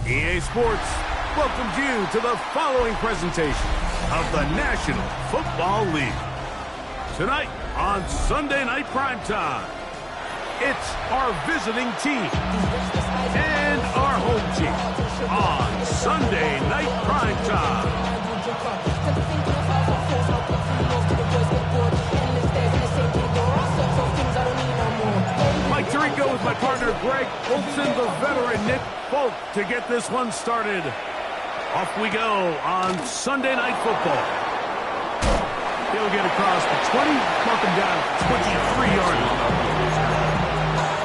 EA Sports welcomes you to the following presentation of the National Football League. Tonight on Sunday Night Primetime, it's our visiting team and our home team on Sunday Night Primetime. Mike Tirico with my partner Greg Olson, the veteran Nick Folk to get this one started. Off we go on Sunday Night Football. He'll get across the 20, mark him down 23-yard line.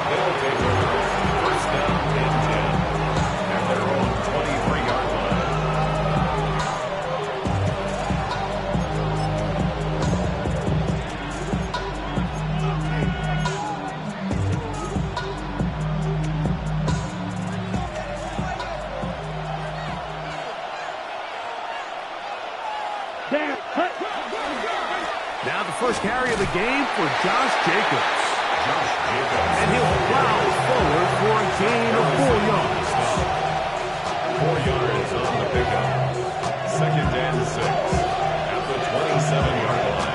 They'll take over first down and 10 at their own 23-yard line. Now the first carry of the game for Josh Jacobs. And he'll plow forward for a gain of 4 yards. 4 yards on the pickup. Second and 6 at the 27-yard line.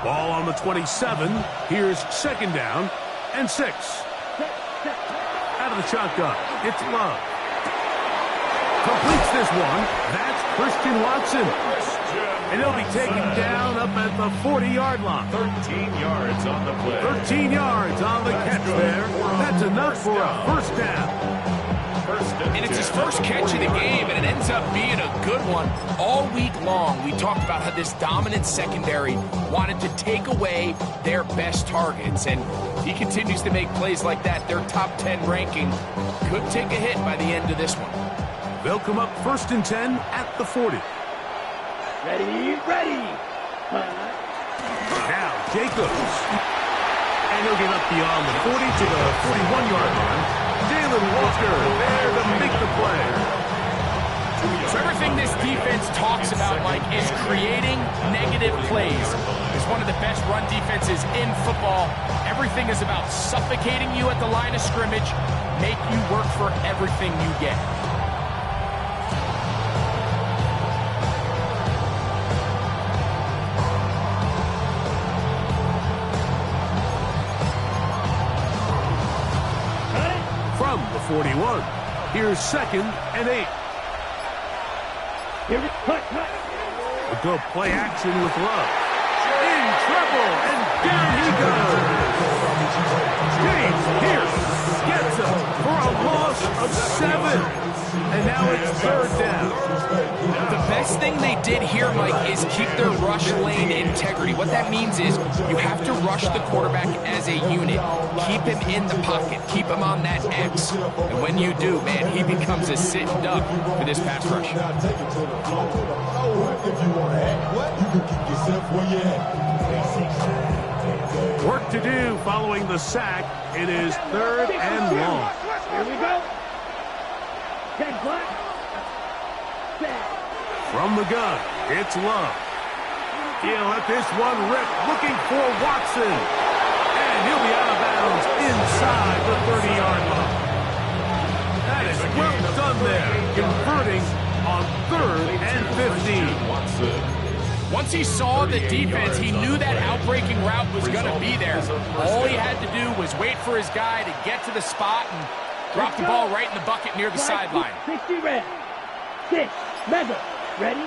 Ball on the 27. Here's second down and 6. Out of the shotgun, it's Love. Completes this one. That's Christian Watson. And he'll be taken down up at the 40-yard line. 13 yards on the play. 13 yards on the catch there. That's enough for a first down. And it's his first catch of the game, and it ends up being a good one. All week long, we talked about how this dominant secondary wanted to take away their best targets. And he continues to make plays like that. Their top 10 ranking could take a hit by the end of this one. They'll come up first and 10 at the 40. Ready. Now, Jacobs. And he'll get up beyond the 40 to the 41-yard line. Jalen Walker there to make the play. So everything this defense talks about, Mike, is creating negative plays. It's one of the best run defenses in football. Everything is about suffocating you at the line of scrimmage, make you work for everything you get. From the 41, here's second and 8. A good play action with Love. In trouble, and down he goes. James Pierce gets him for a loss of 7. And now it's third down. The best thing they did here, Mike, is keep their rush lane integrity. What that means is you have to rush the quarterback as a unit. Keep him in the pocket. Keep him on that X. And when you do, man, he becomes a sitting duck for this pass rush. Work to do following the sack. It is third and long. Here we go. From the gun, it's Love. He'll let this one rip, looking for Watson. And he'll be out of bounds inside the 30-yard line. That is well done there, converting on third and 15. Once he saw the defense, he knew that outbreaking route was going to be there. All he had to do was wait for his guy to get to the spot and drop the ball right in the bucket near the sideline. 60 red. 6. Mega. Ready?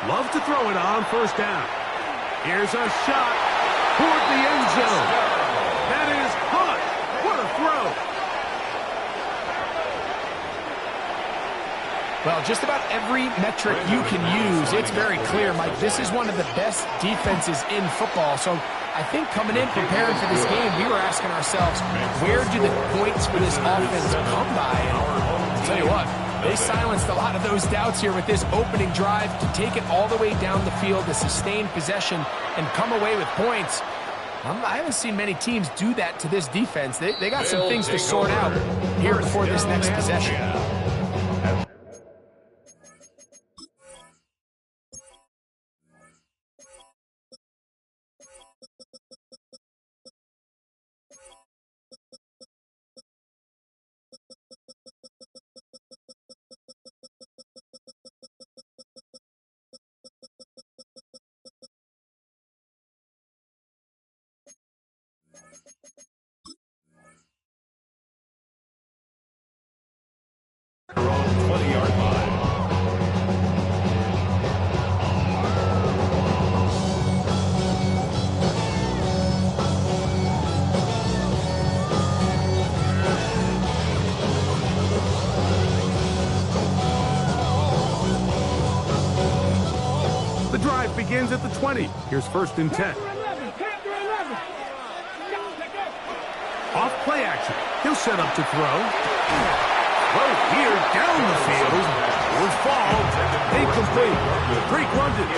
Love to throw it on first down. Here's a shot toward the end zone. That is caught. What a throw. Well, just about every metric you can use, it's very clear, Mike. This is one of the best defenses in football. So I think coming in, preparing for this game, we were asking ourselves, where do the points for this offense come by? And I'll tell you what, they silenced a lot of those doubts here with this opening drive to take it all the way down the field to sustain possession and come away with points. I haven't seen many teams do that to this defense. They got some things to sort out here before this next possession. Their own 20-yard line. The drive begins at the 20. Here's 1st and 10. Off play action. He'll set up to throw. Right here, down the field. Will fall. Incomplete. Drake runs it.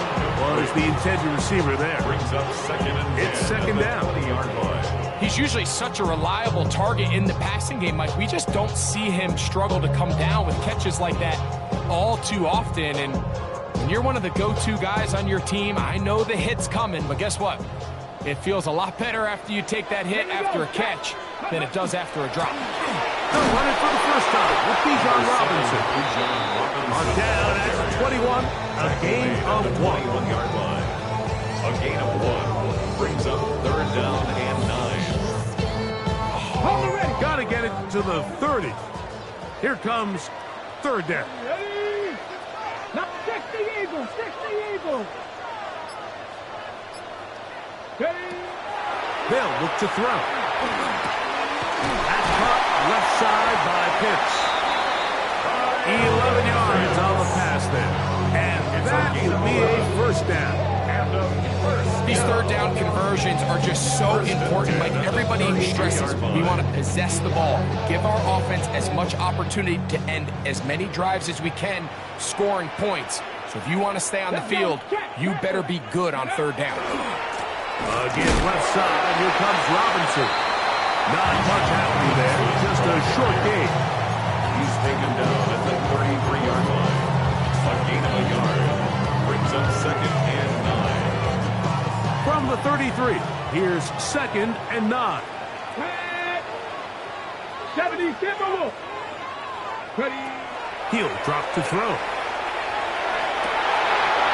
Was the intended receiver there. Brings up second and 10. It's second down. 20-yard line. He's usually such a reliable target in the passing game, Mike. We just don't see him struggle to come down with catches like that all too often. And when you're one of the go-to guys on your team, I know the hit's coming, but guess what? It feels a lot better after you take that hit after a catch than it does after a drop. They'll run it for the first time with Bijan Robinson. On down at the 21, a gain of 1. 21-yard line. A gain of 1 brings up 3rd down and 9. Got to get it to the 30. Here comes 3rd down. Now 60 Eagles, 60 Eagles. They'll look to throw. That's caught left side by Pitts. 11 yards on the pass there. And that will be a 1st down. These 3rd down conversions are just so important. Like everybody stresses, we want to possess the ball, give our offense as much opportunity to end as many drives as we can, scoring points. So if you want to stay on the field, you better be good on 3rd down. Again, left side, here comes Robinson. Not much happening there, just a short gain. He's taken down at the 33-yard line. A gain of a yard brings up 2nd and 9. From the 33, here's 2nd and 9. 70 Timberwolves. Ready. He'll drop to throw.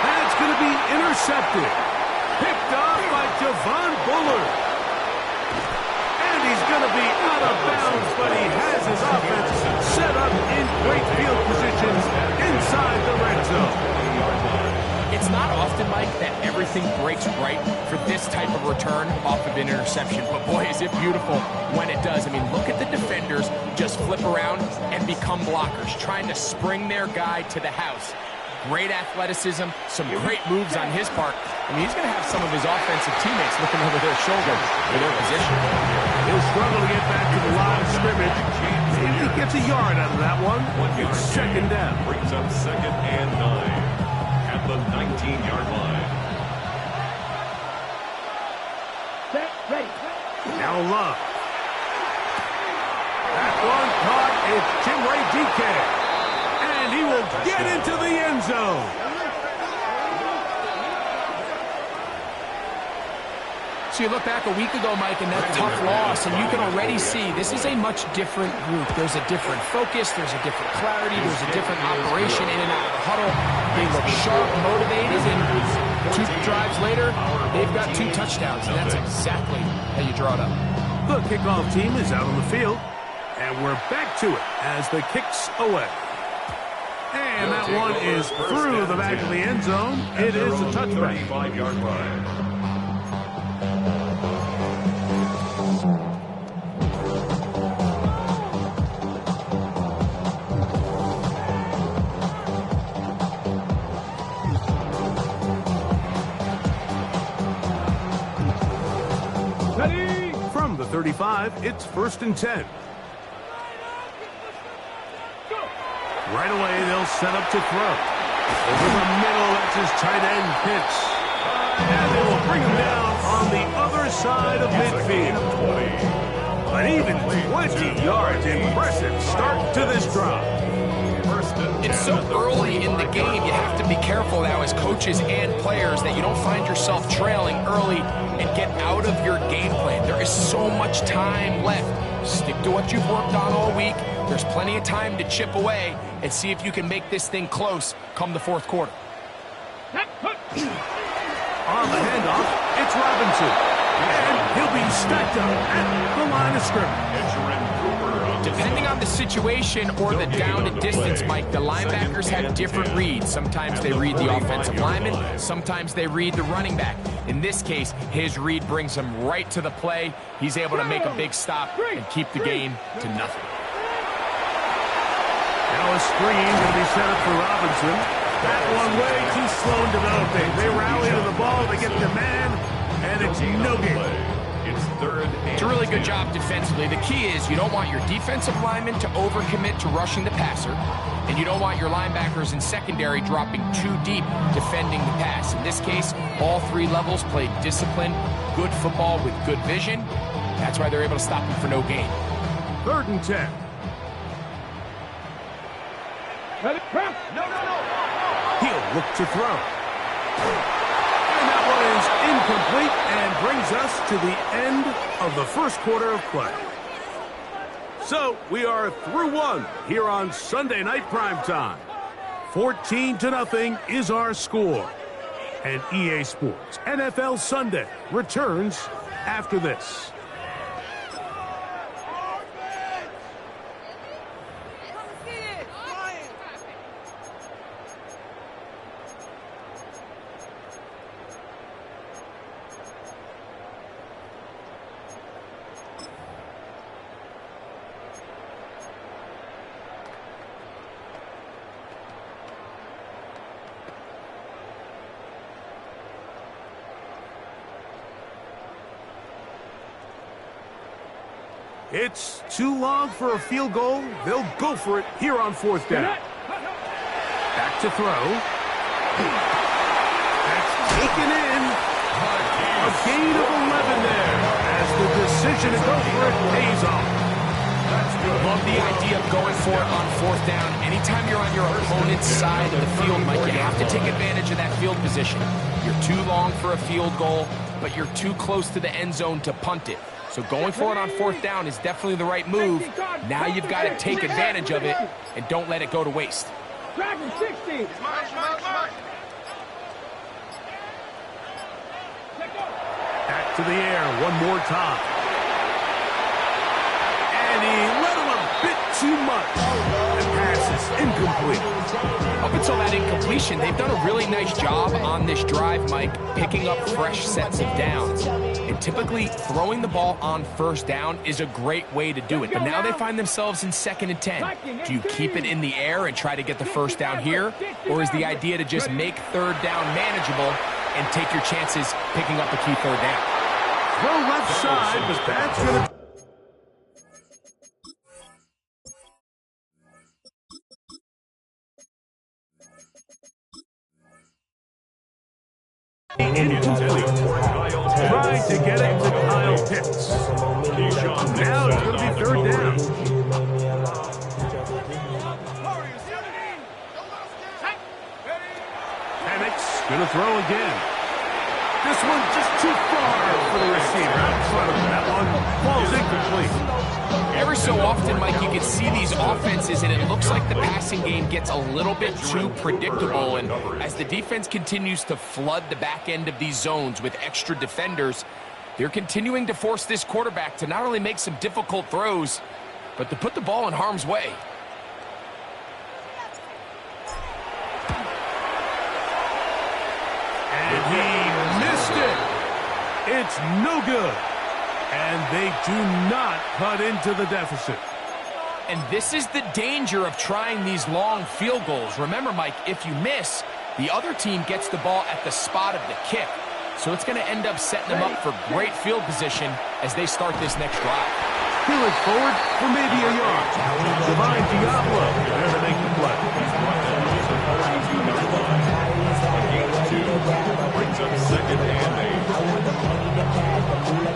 That's going to be intercepted. Picked off by Javon Bullard. And he's going to be out of bounds, but he has his offense set up in great field positions inside the red zone. It's not often, Mike, that everything breaks right for this type of return off of an interception. But boy, is it beautiful when it does. I mean, look at the defenders just flip around and become blockers, trying to spring their guy to the house. Great athleticism, some great moves on his part. I mean, he's going to have some of his offensive teammates looking over their shoulder for their position. He'll struggle to get back to the line of scrimmage. Maybe he gets a yard out of that one. It's 2nd down. Brings up 2nd and 9 at the 19-yard line. Set, ready. Now Love. That one caught. It's Chinwe DK. And he will get into the end zone. So you look back a week ago, Mike, and that tough loss, and you can already see this is a much different group. There's a different focus, there's a different clarity, there's a different operation in and out of the huddle. They look sharp, motivated, and 2 drives later, they've got 2 touchdowns, and that's exactly how you draw it up. The kickoff team is out on the field, and we're back to it as the kick's away. And that one is through the back of the end zone. It is a touchback. 35-yard line. Ready. From the 35, it's 1st and 10. Right away, they'll set up to throw. Over the middle, that's his tight end, Pitts. And they will bring him down on the other side of midfield. But even 20 yards, impressive start to this drive. It's so early in the game, you have to be careful now as coaches and players that you don't find yourself trailing early and get out of your game plan. There is so much time left. Stick to what you've worked on all week. There's plenty of time to chip away and see if you can make this thing close come the fourth quarter. On the handoff, it's Robinson. And he'll be stacked up at the line of scrimmage. Depending on the situation or the down and distance, Mike, the linebackers have different reads. Sometimes they read the offensive lineman. Sometimes they read the running back. In this case, his read brings him right to the play. He's able to make a big stop and keep the game to nothing. Now a screen going to be set up for Robinson. That one way too slow in developing. They rally to the ball, they get the man, and it's no game. It's a really good job defensively. The key is you don't want your defensive linemen to overcommit to rushing the passer, and you don't want your linebackers in secondary dropping too deep defending the pass. In this case, all three levels played disciplined, good football with good vision. That's why they're able to stop him for no gain. 3rd and 10. He'll look to throw. And that one is incomplete and brings us to the end of the first quarter of play. So we are through one here on Sunday Night Primetime. 14-0 is our score. And EA Sports NFL Sunday returns after this. It's too long for a field goal. They'll go for it here on 4th down. Back to throw. That's taken in. A gain of 11 there as the decision to go for it pays off. Love the idea of going for it on 4th down. Anytime you're on your opponent's side of the field, Mike, you have to take advantage of that field position. You're too long for a field goal, but you're too close to the end zone to punt it. So going for it on 4th down is definitely the right move. Now you've got to take advantage of it and don't let it go to waste. Back to the air one more time. And he let him a bit too much. The pass is incomplete. Up until that incompletion, they've done a really nice job on this drive, Mike, picking up fresh sets of downs. And typically, throwing the ball on 1st down is a great way to do it. But now they find themselves in 2nd and 10. Do you keep it in the air and try to get the 1st down here? Or is the idea to just make 3rd down manageable and take your chances picking up a key 3rd down? Throw left side, but that's going to... Trying to get it to Kyle Pitts. Now it's going to be 3rd down. Penix going to throw again. This one just too far for the receiver. Out in front of him. That one falls incomplete. Every so often, Mike, you can see these offenses, and it looks like the passing game gets a little bit too predictable. And as the defense continues to flood the back end of these zones with extra defenders, they're continuing to force this quarterback to not only make some difficult throws, but to put the ball in harm's way. And he missed it. It's no good. And they do not cut into the deficit. And this is the danger of trying these long field goals. Remember, Mike, if you miss, the other team gets the ball at the spot of the kick. So it's going to end up setting them up for great field position as they start this next drive. Peel it forward for maybe a yard. Divine Diablo there to make the play. Brings up 2nd and 8.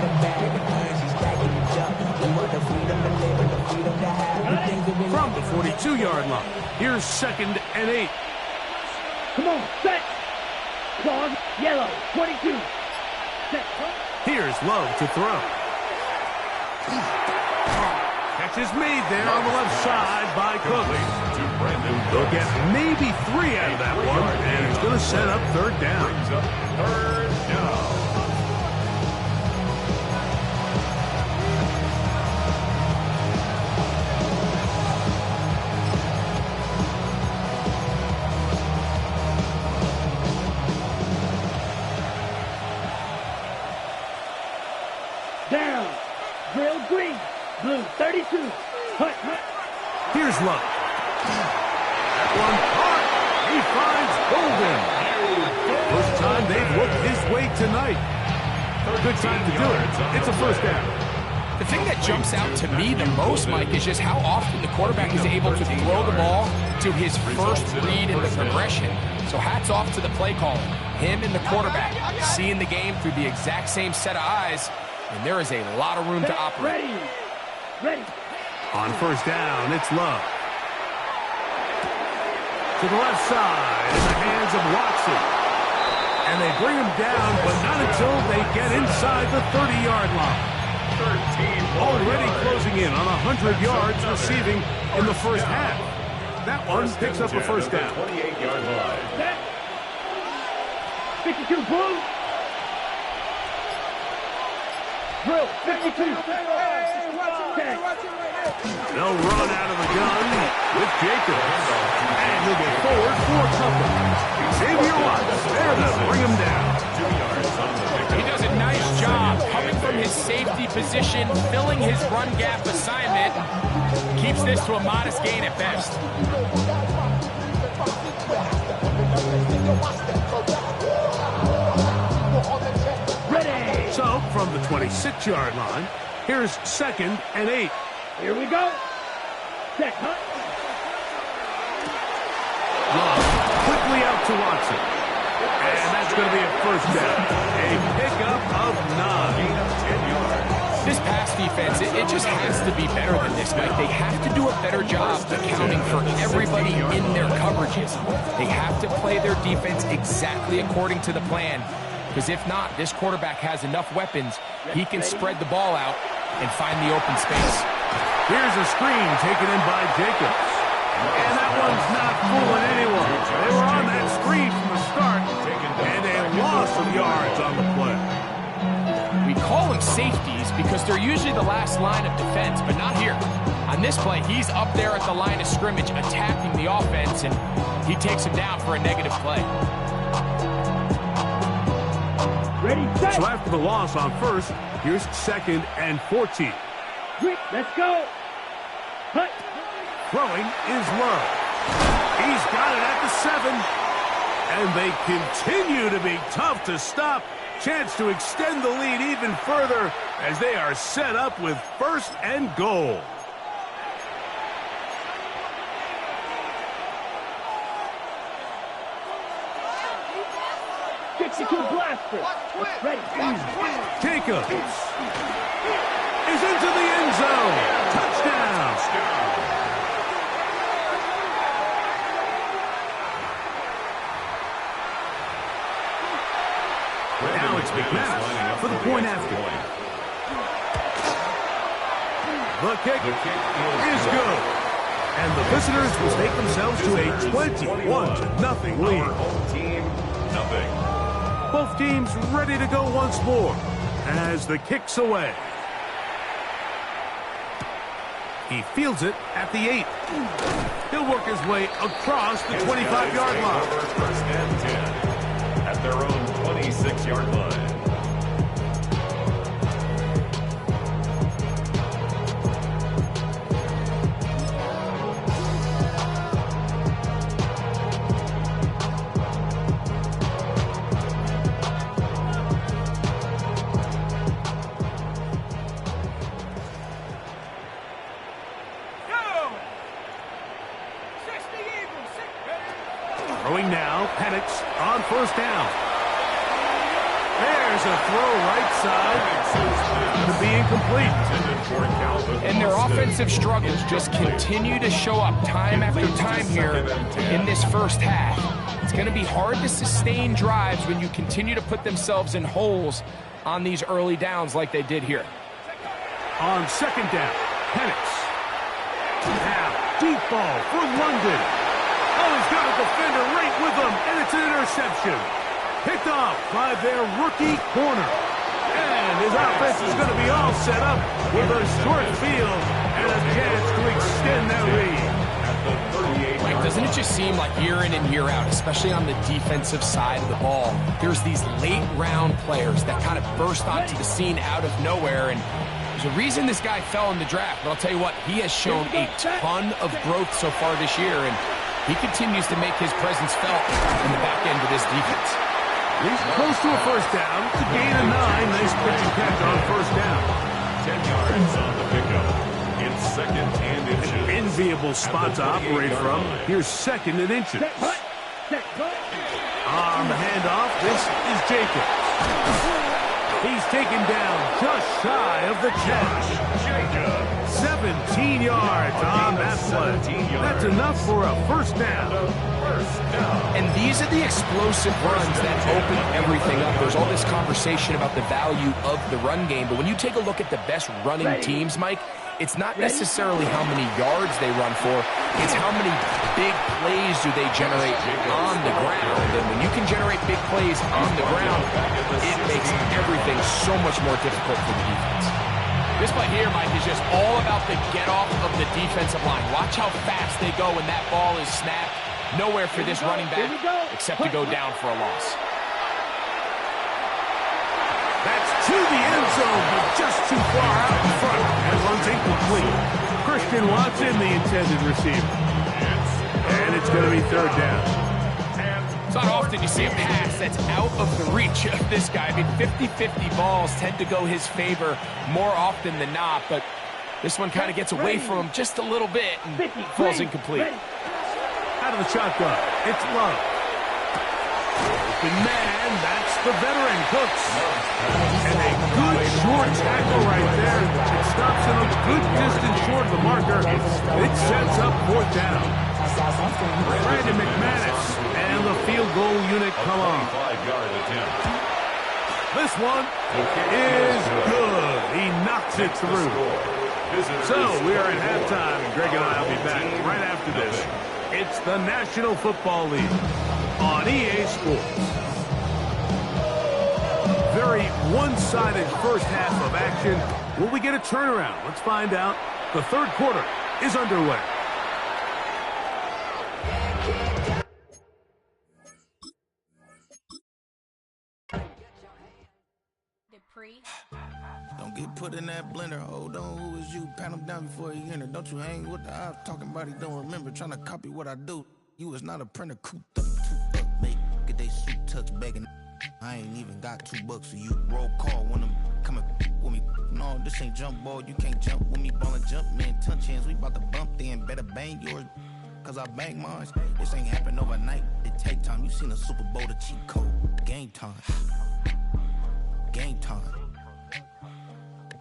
From the 42-yard line, here's 2nd and 8. Come on, set. Claws, yellow, 22. Set. Here's Love to throw. Catch is made there on the left side by Cook. They'll get maybe 3 out of that one, and it's going to set up 3rd down. Third down. Down. Drill green. Blue 32. Hut, hut. Here's Love. That one caught. He finds Golden. First time they've looked his way tonight. Good time to do it. It's a 1st down. The thing that jumps out to me the most, Mike, is just how often the quarterback is able to throw the ball to his first read in the progression. So hats off to the play caller. Him and the quarterback seeing the game through the exact same set of eyes, and there is a lot of room to operate. Ready. Ready. On 1st down, it's Love. To the left side, in the hands of Watson. And they bring him down, but not until they get inside the 30-yard line. Already closing in on 100 yards receiving in the first half. That one picks up a 1st down. 28-yard line. Set. 52 blue. Drill 52. They'll run out of the gun with Jacobs. And he'll go forward for a couple. Xavier Watts there to bring him down. 2 yards on the pick. He does a nice job coming from his safety position, filling his run gap assignment. Keeps this to a modest gain at best. Ready. So, from the 26-yard line, here's 2nd and 8. Here we go. Set, hut. Love quickly out to Watson. And that's going to be a 1st down. A pickup of 9. 10 yards. This pass defense, it just has to be better than this, Mike. They have to do a better job accounting for everybody in their coverages. They have to play their defense exactly according to the plan. Because if not, this quarterback has enough weapons, he can spread the ball out and find the open space. Here's a screen taken in by Jacobs. And that one's not fooling anyone. They were on that screen from the start, and a loss of yards on the play. We call them safeties because they're usually the last line of defense, but not here. On this play, he's up there at the line of scrimmage attacking the offense, and he takes him down for a negative play. Ready, set. So after the loss on 1st, here's 2nd and 14. Quick, let's go. Hut. Throwing is Love. He's got it at the 7. And they continue to be tough to stop. Chance to extend the lead even further as they are set up with 1st and goal. Blaster. Ready. Jacobs is into the end zone. Touchdown. Now it's McManus for the point after. The kick is good. And the visitors will take themselves to a 21-0 lead. Home team, nothing. Both teams ready to go once more as the kick's away. He fields it at the 8. He'll work his way across the 25-yard line. 1st and 10 at their own 26-yard line. Throwing now, Penix on 1st down. There's a throw right side to be incomplete. And their offensive struggles just continue to show up time after time here in this first half. It's going to be hard to sustain drives when you continue to put themselves in holes on these early downs like they did here. On second down, Penix. Now, deep ball for London. Oh, he's got a defender right with him, and it's an interception. Picked off by their rookie corner. And his offense is going to be all set up with a short field and a chance to extend their lead. Mike, doesn't it just seem like year in and year out, especially on the defensive side of the ball, there's these late-round players that kind of burst onto the scene out of nowhere, and there's a reason this guy fell in the draft, but I'll tell you what, he has shown a ton of growth so far this year, and he continues to make his presence felt in the back end of this defense. He's close to a first down. It's a gain of 9. Nice pitch and catch on first down. 10 yards on the pickup. In second and inches. An enviable spot to operate from. Here's second and inches. On the handoff, this is Jacobs. He's taken down just shy of the catch. 17 yards on that play. That's enough for a first down. And these are the explosive runs that open everything up. There's all this conversation about the value of the run game, but when you take a look at the best running teams, Mike, it's not necessarily how many yards they run for, it's how many big plays do they generate on the ground. And when you can generate big plays on the ground, it makes everything so much more difficult for the defense. This play here, Mike, is just all about the get-off of the defensive line. Watch how fast they go when that ball is snapped. Nowhere for this running back except to go down for a loss. That's to the end zone, but just too far out in front. And runs incomplete. Christian Watson, the intended receiver. And it's going to be third down. It's not often you see a pass that's out of the reach of this guy. I mean, 50-50 balls tend to go his favor more often than not, but this one kind of gets away from him just a little bit and falls incomplete. Out of the shotgun, it's Love. Open man, that's the veteran Cooks. And a good short tackle right there. It stops him a good distance short of the marker. It sets up fourth down. Brandon McManus and the field goal unit come on. This one is good. He knocks it through. So we are at halftime, and Greg and I will be back right after this. It's the National Football League on EA Sports. Very one-sided first half of action. Will we get a turnaround? Let's find out. The third quarter is underway. Don't get put in that blender. Hold on, who is you? Pat him down before he enter. Don't you hang with the ops talking about he don't remember. Trying to copy what I do. You is not a printer. Cooped up, too up, mate. Get they suit tucks begging. I ain't even got $2 for you. Roll call when them coming with me. No, this ain't jump ball. You can't jump with me. Ballin' jump, man. Touch hands. We about to bump then. Better bang yours. Cause I bang mine. This ain't happen overnight. It take time. You seen a Super Bowl, the cheat code. Game time. Game time.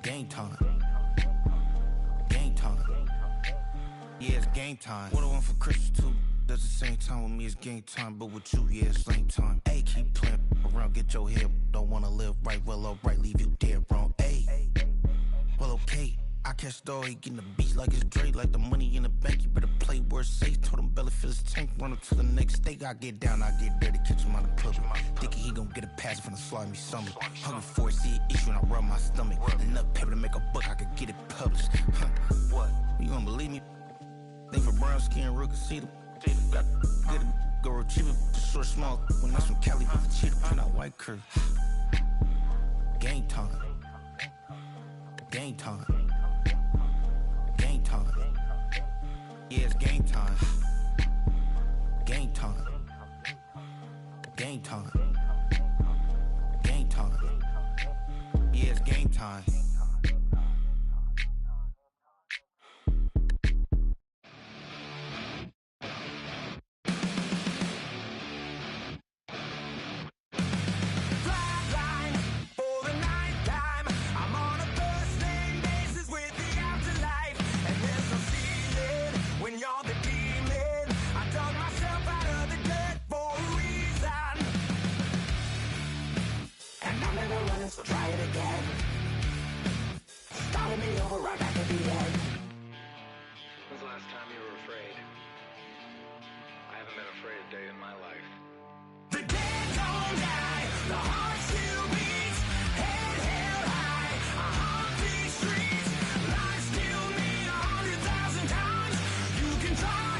Game time. Game time. Yeah, it's game time. What I want for Christmas too. That's the same time with me, it's game time. But with you, yeah, it's same time. Hey, keep playing around, get your head. Don't wanna live right, well, alright, leave you dead wrong. Hey, well, okay. I catch the dog, he getting the beat like it's Dre. Like the money in the bank, you better play where it's safe. Told him belly fill his tank, run up to the next state. I get down, I get dirty, catch him on the public. Thinking he gon' get a pass from the slimy stomach. Hungry for it, see an issue and I rub my stomach. Enough paper to make a book, I could get it published. What? You don't believe me? Think for brown skin, real can see them. Got good, go retrieve it, short, small. When that's from Cali, with the cheetah, print out white curve. Game time. Game time. Game time. Yeah, it's game time. Game time. Game time. Game time. Yeah, it's game time. afraid. I haven't been afraid a day in my life. The dead don't die, the heart still beats, head held high, I haunt these streets, lies kill me 100,000 times, you can try,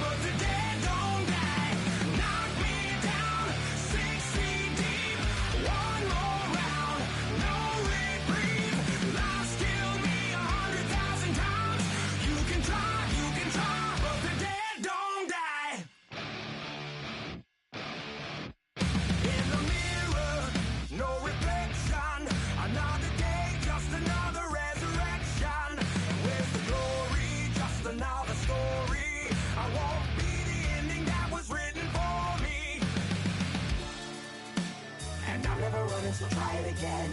but the dead don't die, knock me down, 6 feet deep, one more round, no reprieve, lies kill me 100,000 times, you can try, but the dead don't die. In the mirror, no reflection. Another day, just another resurrection. Where's the glory? Just another story. I won't be the ending that was written for me. And I'm never running, so try it again.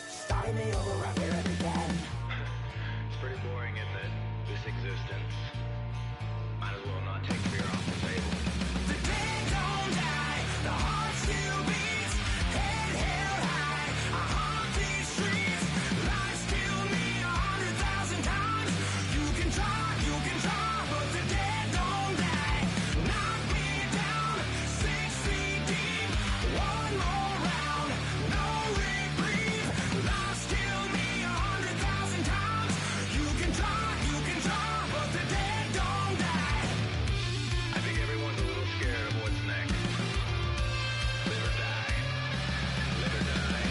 Starting me over, I hear it again. It's pretty boring, isn't it? This existence. Might as well not take fear off the table. The dead don't die, the heart still beats, head held high, I haunt these streets, lies kill me 100,000 times, you can try, but the dead don't die, knock me down, 6 feet deep, one more round, no reprieve, lies kill me 100,000 times, you can try, but the dead don't die. I think everyone's a little scared of what's next. Live or die. Live or die.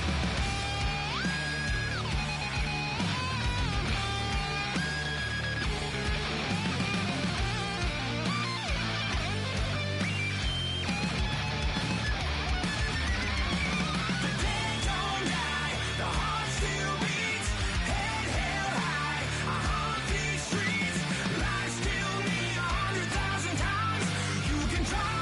The dead don't die, the heart still beats, head held high, I haunt these streets, lies kill me 100,000 times, you can try,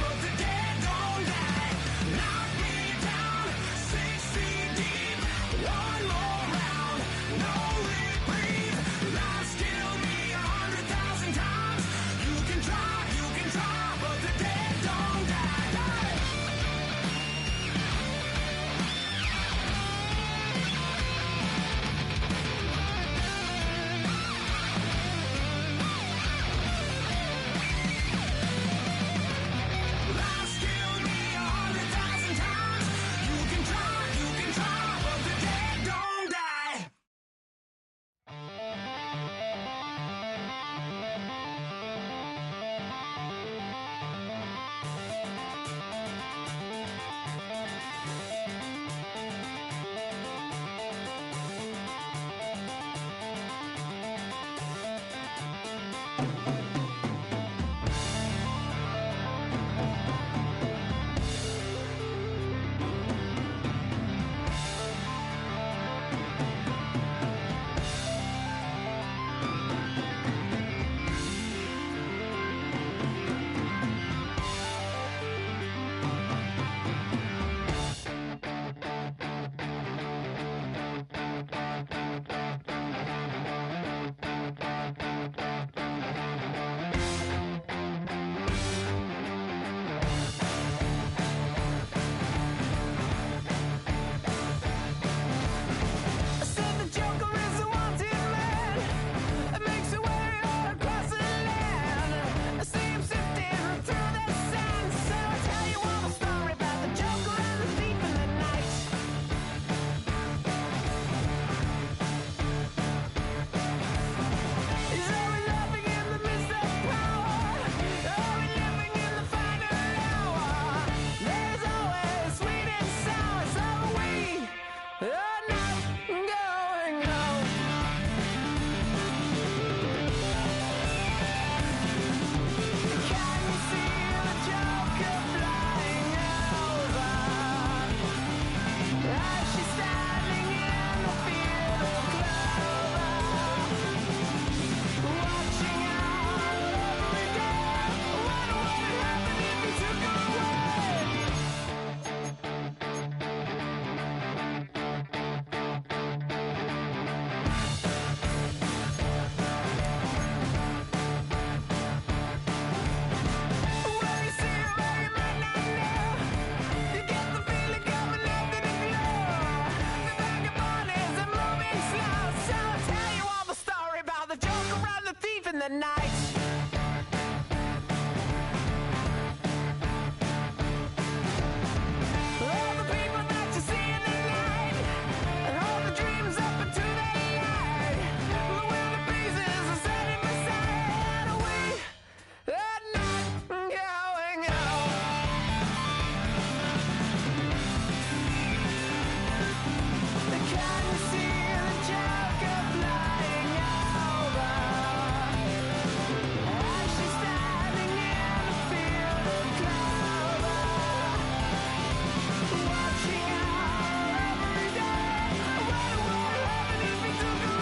but the dead don't die, knock me down, 6 feet deep, one more round, no reprieve, lies kill me 100,000 times, you can try, but the dead don't die. Lies kill me 100,000 times. You can try, but the dead don't die. the night. All the people that you see in the night, and all the dreams up into the light. The wind of pieces are setting beside we are not going home. Can you see the Joker flying over? And she's standing in a field of clover, watching her every day. What would happen if we took her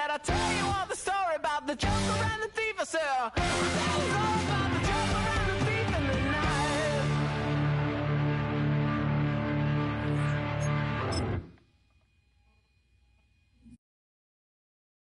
I'll tell you all the story about the Joker and the thief. I said, that was all